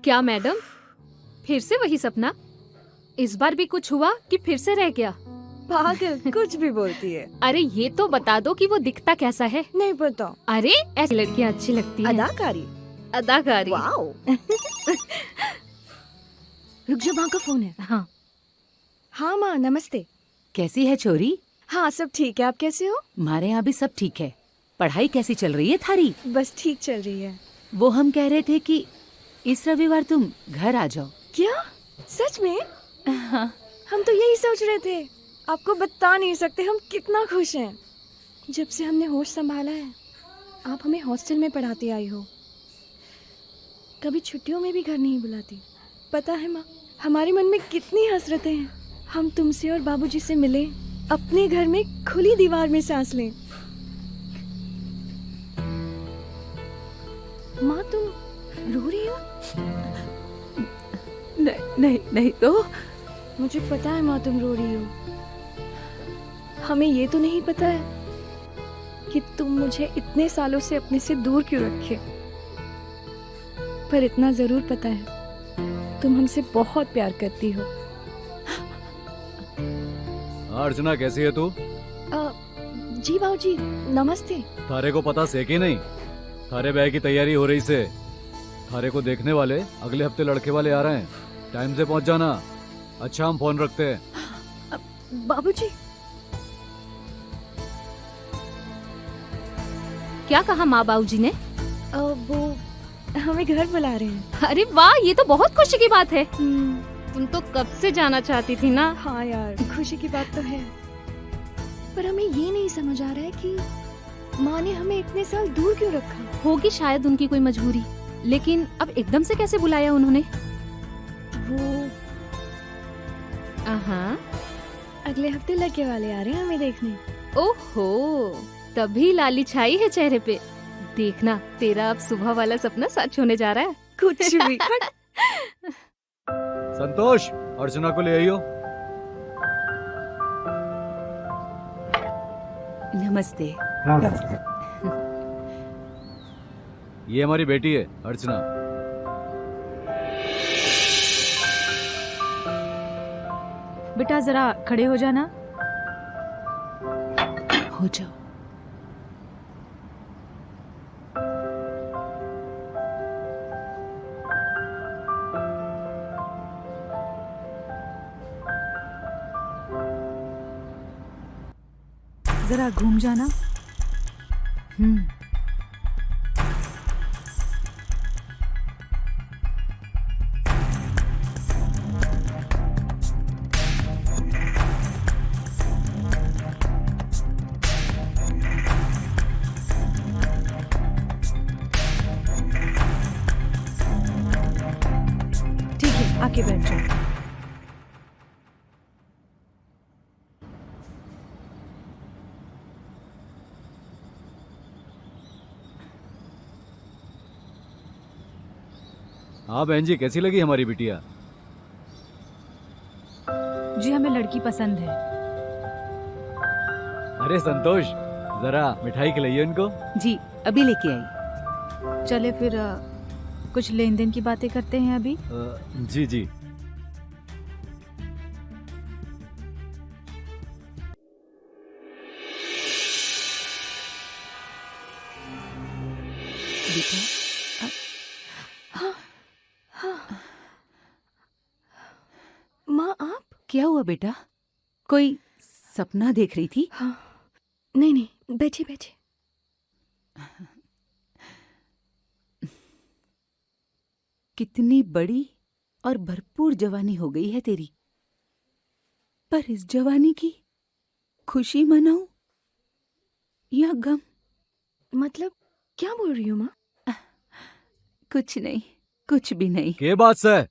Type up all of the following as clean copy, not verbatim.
क्या मैडम, फिर से वही सपना? इस बार भी कुछ हुआ कि फिर से रह गया? पागल, कुछ भी बोलती है। अरे ये तो बता दो कि वो दिखता कैसा है। नहीं पता। अरे ऐसी लड़कियां अच्छी लगती हैं। अदाकारी। अदाकारी। वाओ। रुक जा, माँ का फोन है। हाँ। हाँ माँ, नमस्ते। कैसी है छोरी? हाँ सब ठीक है, आप कैसे हो? हमारे यहाँ भी सब ठीक है। पढ़ाई कैसी चल रही है थारी? बस ठीक चल रही है। वो हम कह रहे थे कि इस रविवार तुम घर आ जाओ। क्या? सच में? हम तो यही सोच रहे थे। आपको बता नहीं सकते हम कितना खुश हैं। जब से हमने होश संभाला है, आप हमें हॉस्टल में पढ़ाती आई हो। कभी छुट्टियों में भी घर नहीं बुलाती। पता है माँ, हमारे मन में कितनी हसरतें हैं। हम तुमसे और बाबूजी से मिले, अपने घर में खुली दीवार में सांस लें। माँ तुम रो रही हो? नहीं तो। मुझे पता है माँ तुम रो रही हो। हमें ये तो नहीं पता है कि तुम मुझे इतने सालों से अपने से दूर क्यों रखे। पर इतना जरूर पता है, तुम हमसे बहुत प्यार करती हो। अर्चना कैसी है तू? जी बाबूजी, नमस्ते। थारे को पता से कि नहीं? थारे ब्याह की तैयारी हो रही से। थारे को देखने वाले अगले हफ्ते लड़के वाले आ रहे हैं। टाइम से पहुंच जाना। अच्छा हम फोन रखते हैं। बाबूजी। क्या कहा माँ बाबूजी ने? वो हमें घर बुला रहे हैं। अरे वाह, ये तो बहुत खुशी की बात है। हम्म, तुम तो कब से जाना चाहती थी ना। हाँ यार, खुशी की बात तो है। पर हमें ये नहीं समझ आ रहा है कि माँ ने हमें इतने साल दूर क्यों रखा। होगी शायद उनकी कोई मजबूरी, लेकिन अब एकदम से कैसे बुलाया उन्होंने? वो हाँ। अगले हफ्ते लड़के वाले आ रहे हैं हमें देखने। ओहो, तभी लाली छाई है चेहरे पे। देखना, तेरा अब सुबह वाला सपना सच होने जा रहा है। कुछ भी। संतोष, अर्चना को ले आइयो। नमस्ते। ये हमारी बेटी है अर्चना। बेटा जरा खड़े हो जाना। हो जाओ। जरा घूम जाना। ठीक है, आके बैठ जाओ। हाँ बहन जी, कैसी लगी हमारी बिटिया? जी हमें लड़की पसंद है। अरे संतोष, जरा मिठाई खिलाइए उनको। जी अभी लेके आई। चले फिर कुछ लेन देन की बातें करते हैं अभी। जी जी। बेटा माँ आप? क्या हुआ बेटा? कोई सपना देख रही थी? हाँ। नहीं नहीं, बैठिए बैठिए। कितनी बड़ी और भरपूर जवानी हो गई है तेरी। पर इस जवानी की खुशी मनाऊं या गम? मतलब क्या बोल रही हो माँ? कुछ नहीं, कुछ भी नहीं। के बात से?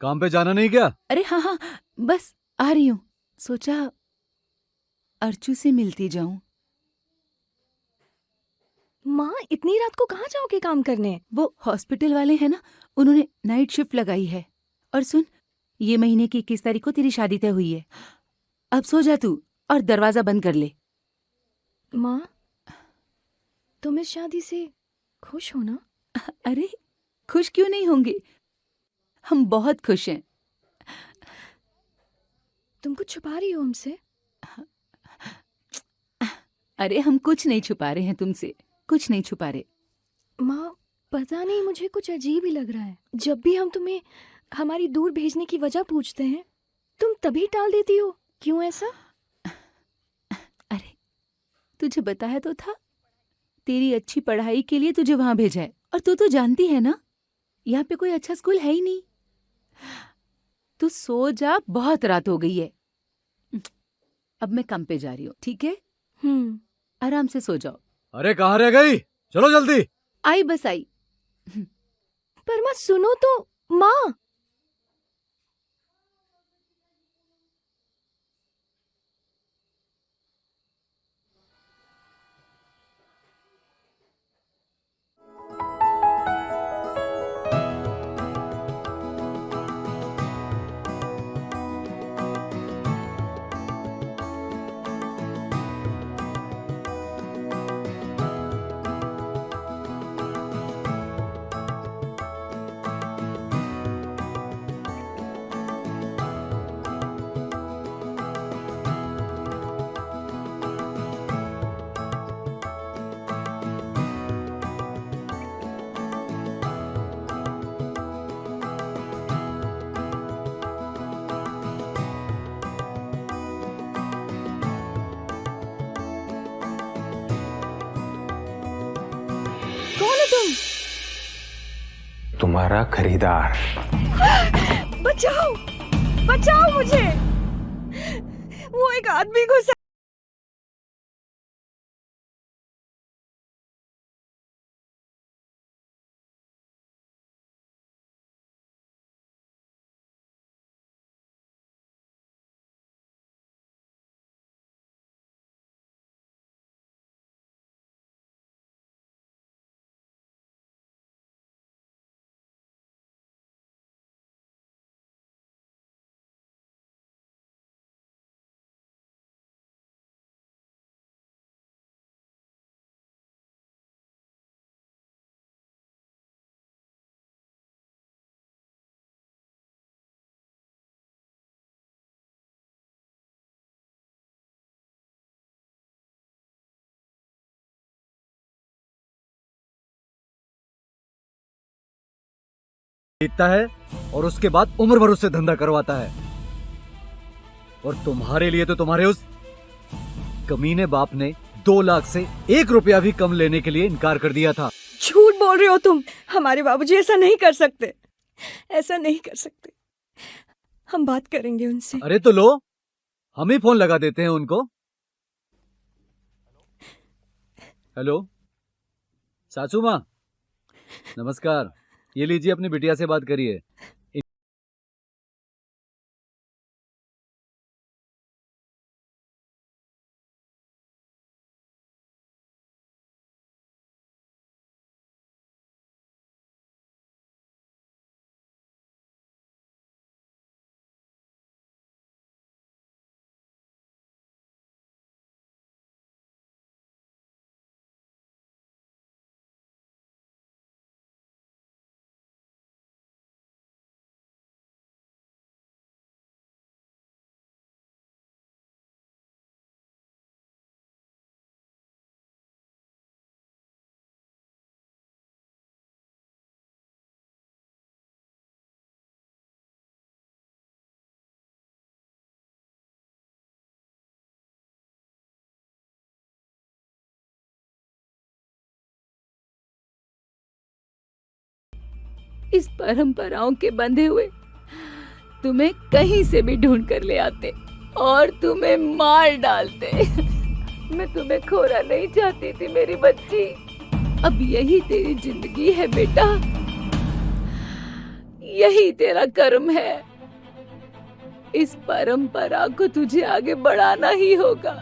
काम पे जाना नहीं क्या? अरे हाँ, बस आ रही हूँ। सोचा अर्चू से मिलती जाऊं। माँ इतनी रात को कहाँ जाओगे काम करने? वो हॉस्पिटल वाले हैं ना, उन्होंने नाइट शिफ्ट लगाई है। और सुन, ये महीने की 21 तारीख को तेरी शादी तय हुई है। अब सो जा तू और दरवाजा बंद कर ले। माँ तुम इस शादी से खुश हो ना? अरे खुश क्यों नहीं होंगे? हम बहुत खुश हैं। तुम कुछ छुपा रही हो हमसे? अरे हम कुछ नहीं छुपा रहे हैं तुमसे, कुछ नहीं छुपा रहे। माँ, पता नहीं, मुझे कुछ अजीब ही लग रहा है। जब भी हम तुम्हें हमारी दूर भेजने की वजह पूछते हैं, तुम तभी टाल देती हो। क्यों ऐसा? अरे तुझे बताया तो था, तेरी अच्छी पढ़ाई के लिए तुझे वहां भेजा है। और तू तो जानती है ना, यहाँ पे कोई अच्छा स्कूल है ही नहीं। तू सो जा, बहुत रात हो गई है। अब मैं काम पे जा रही हूँ, ठीक है? आराम से सो जाओ। अरे कहाँ रह गई? चलो जल्दी। आई बस आई। पर माँ सुनो तो। माँ, कौन हो तुम? तुम्हारा खरीदार। बचाओ, बचाओ मुझे। वो एक आदमी घुसा। जीतता है और उसके बाद उम्र भर उससे धंधा करवाता है। और तुम्हारे लिए तो तुम्हारे उस कमीने बाप ने 2 लाख से 1 रुपया भी कम लेने के लिए इनकार कर दिया था। झूठ बोल रहे हो तुम। हमारे बाबूजी ऐसा नहीं कर सकते, ऐसा नहीं कर सकते। हम बात करेंगे उनसे। अरे तो लो, हम ही फोन लगा देते हैं उनको। हेलो सासू माँ, नमस्कार। ये लीजिए, अपनी बिटिया से बात करिए। इस परंपराओं के बंधे हुए तुम्हें कहीं से भी ढूंढ कर ले आते और तुम्हें मार डालते। मैं तुम्हें खोना नहीं चाहती थी मेरी बच्ची। अब यही तेरी जिंदगी है बेटा, यही तेरा कर्म है। इस परंपरा को तुझे आगे बढ़ाना ही होगा।